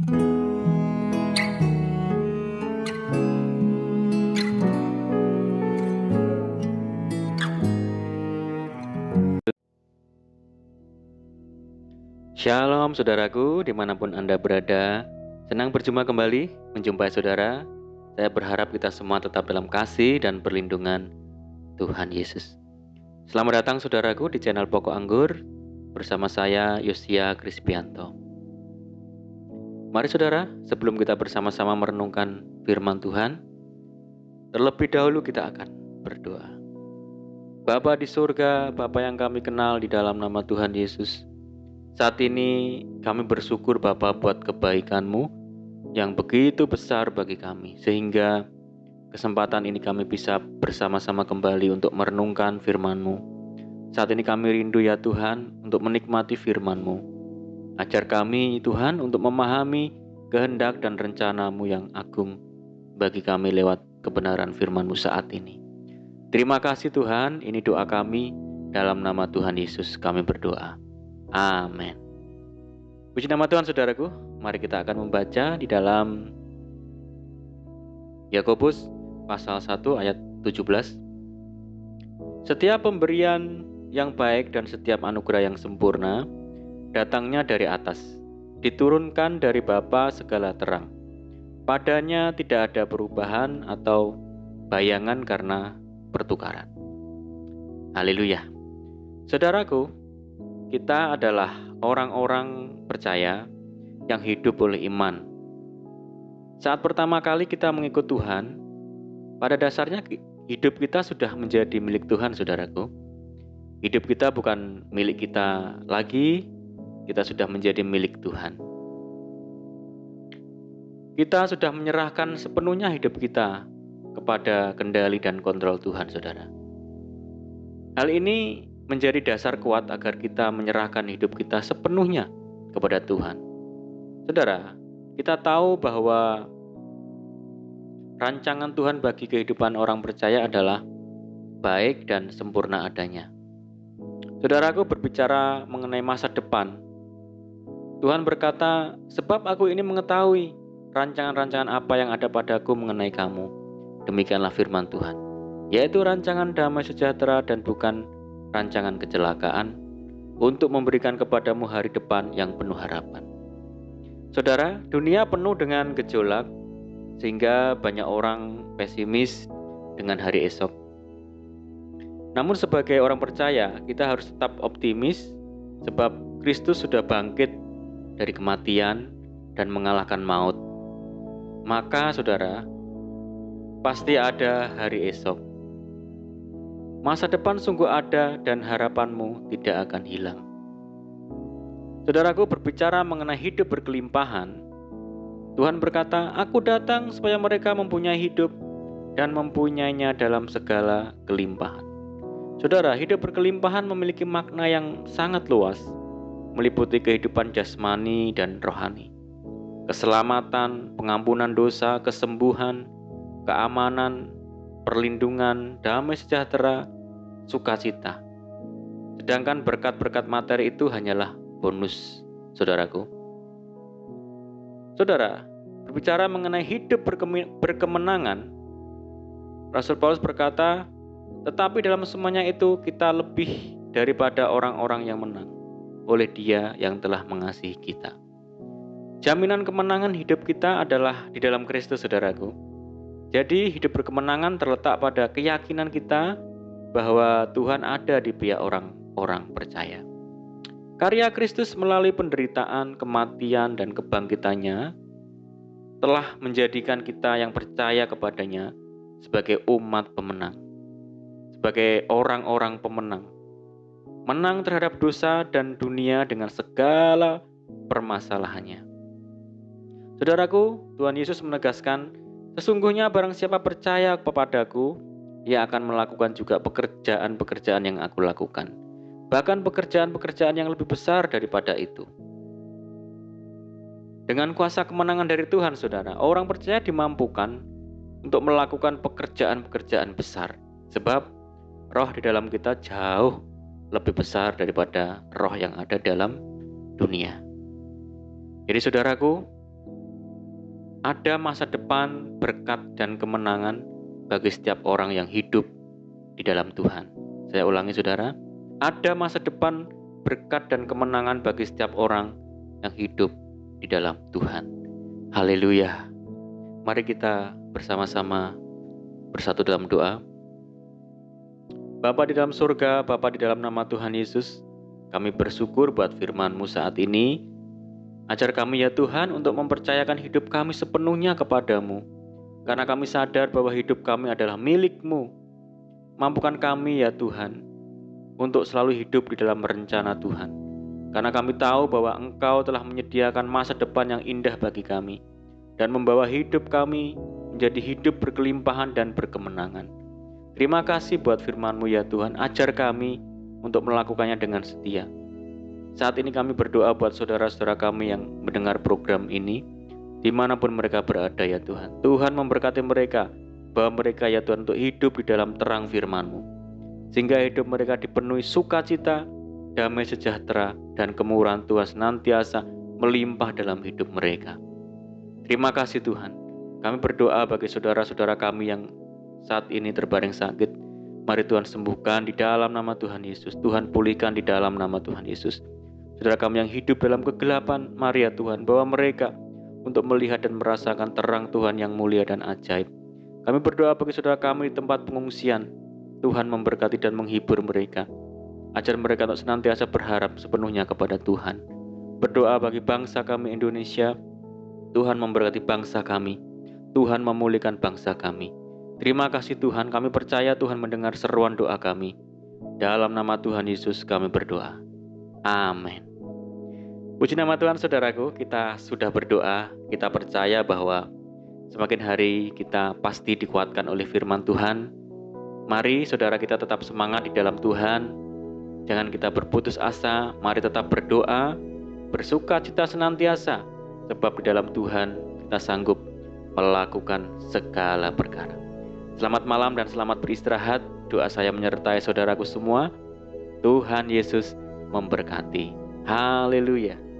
Shalom saudaraku, dimanapun Anda berada. Senang berjumpa kembali, menjumpai saudara. Saya berharap kita semua tetap dalam kasih dan perlindungan Tuhan Yesus. Selamat datang saudaraku di channel Pokok Anggur bersama saya Yosia Krispianto. Mari saudara, sebelum kita bersama-sama merenungkan firman Tuhan, terlebih dahulu kita akan berdoa. Bapa di surga, Bapa yang kami kenal di dalam nama Tuhan Yesus, saat ini kami bersyukur Bapa buat kebaikan-Mu yang begitu besar bagi kami, sehingga kesempatan ini kami bisa bersama-sama kembali untuk merenungkan firman-Mu. Saat ini kami rindu ya Tuhan untuk menikmati firman-Mu. Ajar kami Tuhan untuk memahami kehendak dan rencana-Mu yang agung bagi kami lewat kebenaran firman-Mu saat ini. Terima kasih Tuhan, ini doa kami, dalam nama Tuhan Yesus kami berdoa. Amin. Puji nama Tuhan saudaraku. Mari kita akan membaca di dalam Yakobus pasal 1 ayat 17. Setiap pemberian yang baik dan setiap anugerah yang sempurna datangnya dari atas, diturunkan dari Bapa segala terang. Padanya tidak ada perubahan atau bayangan karena pertukaran. Haleluya. Saudaraku, kita adalah orang-orang percaya yang hidup oleh iman. Saat pertama kali kita mengikut Tuhan, pada dasarnya hidup kita sudah menjadi milik Tuhan, saudaraku. Hidup kita bukan milik kita lagi, kita sudah menjadi milik Tuhan. Kita sudah menyerahkan sepenuhnya hidup kita kepada kendali dan kontrol Tuhan, saudara. Hal ini menjadi dasar kuat agar kita menyerahkan hidup kita sepenuhnya kepada Tuhan. Saudara, kita tahu bahwa rancangan Tuhan bagi kehidupan orang percaya adalah baik dan sempurna adanya. Saudaraku, berbicara mengenai masa depan, Tuhan berkata, sebab aku ini mengetahui rancangan-rancangan apa yang ada padaku mengenai kamu. Demikianlah firman Tuhan, yaitu rancangan damai sejahtera dan bukan rancangan kecelakaan, untuk memberikan kepadamu hari depan yang penuh harapan. Saudara, dunia penuh dengan gejolak, sehingga banyak orang pesimis dengan hari esok. Namun sebagai orang percaya, kita harus tetap optimis, sebab Kristus sudah bangkit dari kematian dan mengalahkan maut. Maka saudara, pasti ada hari esok. Masa depan sungguh ada dan harapanmu tidak akan hilang. Saudaraku, berbicara mengenai hidup berkelimpahan, Tuhan berkata, aku datang supaya mereka mempunyai hidup dan mempunyainya dalam segala kelimpahan. Saudara, hidup berkelimpahan memiliki makna yang sangat luas, meliputi kehidupan jasmani dan rohani, keselamatan, pengampunan dosa, kesembuhan, keamanan, perlindungan, damai sejahtera, sukacita. Sedangkan berkat-berkat materi itu hanyalah bonus, saudaraku. Saudara, berbicara mengenai hidup berkemenangan, Rasul Paulus berkata, tetapi dalam semuanya itu kita lebih daripada orang-orang yang menang oleh Dia yang telah mengasihi kita. Jaminan kemenangan hidup kita adalah di dalam Kristus, saudaraku. Jadi hidup berkemenangan terletak pada keyakinan kita bahwa Tuhan ada di pihak orang-orang percaya. Karya Kristus melalui penderitaan, kematian, dan kebangkitannya telah menjadikan kita yang percaya kepadanya sebagai umat pemenang, sebagai orang-orang pemenang, menang terhadap dosa dan dunia dengan segala permasalahannya. Saudaraku, Tuhan Yesus menegaskan, sesungguhnya barang siapa percaya kepadaku, ia akan melakukan juga pekerjaan-pekerjaan yang aku lakukan. Bahkan pekerjaan-pekerjaan yang lebih besar daripada itu. Dengan kuasa kemenangan dari Tuhan, saudara, orang percaya dimampukan untuk melakukan pekerjaan-pekerjaan besar. Sebab roh di dalam kita jauh lebih besar daripada roh yang ada dalam dunia. Jadi saudaraku, Ada masa depan, berkat, dan kemenangan bagi setiap orang yang hidup di dalam Tuhan. Saya ulangi saudara, ada masa depan, berkat, dan kemenangan bagi setiap orang yang hidup di dalam Tuhan. Haleluya. Mari kita bersama-sama bersatu dalam doa. Bapa di dalam surga, Bapa di dalam nama Tuhan Yesus, kami bersyukur buat firman-Mu saat ini. Ajar kami ya Tuhan untuk mempercayakan hidup kami sepenuhnya kepadamu. Karena kami sadar bahwa hidup kami adalah milik-Mu. Mampukan kami ya Tuhan untuk selalu hidup di dalam rencana Tuhan. Karena kami tahu bahwa Engkau telah menyediakan masa depan yang indah bagi kami dan membawa hidup kami menjadi hidup berkelimpahan dan berkemenangan. Terima kasih buat firman-Mu ya Tuhan, ajar kami untuk melakukannya dengan setia. Saat ini kami berdoa buat saudara-saudara kami yang mendengar program ini, dimanapun mereka berada ya Tuhan. Tuhan memberkati mereka, bahwa mereka ya Tuhan untuk hidup di dalam terang firman-Mu, sehingga hidup mereka dipenuhi sukacita, damai sejahtera, dan kemurahan Tuhan senantiasa melimpah dalam hidup mereka. Terima kasih Tuhan. Kami berdoa bagi saudara-saudara kami yang saat ini terbaring sakit. Mari Tuhan sembuhkan di dalam nama Tuhan Yesus. Tuhan pulihkan di dalam nama Tuhan Yesus. Saudara kami yang hidup dalam kegelapan, mari ya Tuhan, bawa mereka untuk melihat dan merasakan terang Tuhan yang mulia dan ajaib. Kami berdoa bagi saudara kami di tempat pengungsian. Tuhan memberkati dan menghibur mereka. Ajar mereka untuk senantiasa berharap sepenuhnya kepada Tuhan. Berdoa bagi bangsa kami Indonesia. Tuhan memberkati bangsa kami. Tuhan memulihkan bangsa kami. Terima kasih Tuhan, kami percaya Tuhan mendengar seruan doa kami. Dalam nama Tuhan Yesus kami berdoa. Amin. Puji nama Tuhan saudaraku, kita sudah berdoa. Kita percaya bahwa semakin hari kita pasti dikuatkan oleh firman Tuhan. Mari saudara kita tetap semangat di dalam Tuhan. Jangan kita berputus asa, mari tetap berdoa, bersuka cita senantiasa. Sebab di dalam Tuhan kita sanggup melakukan segala perkara. Selamat malam dan selamat beristirahat. Doa saya menyertai saudaraku semua. Tuhan Yesus memberkati. Haleluya.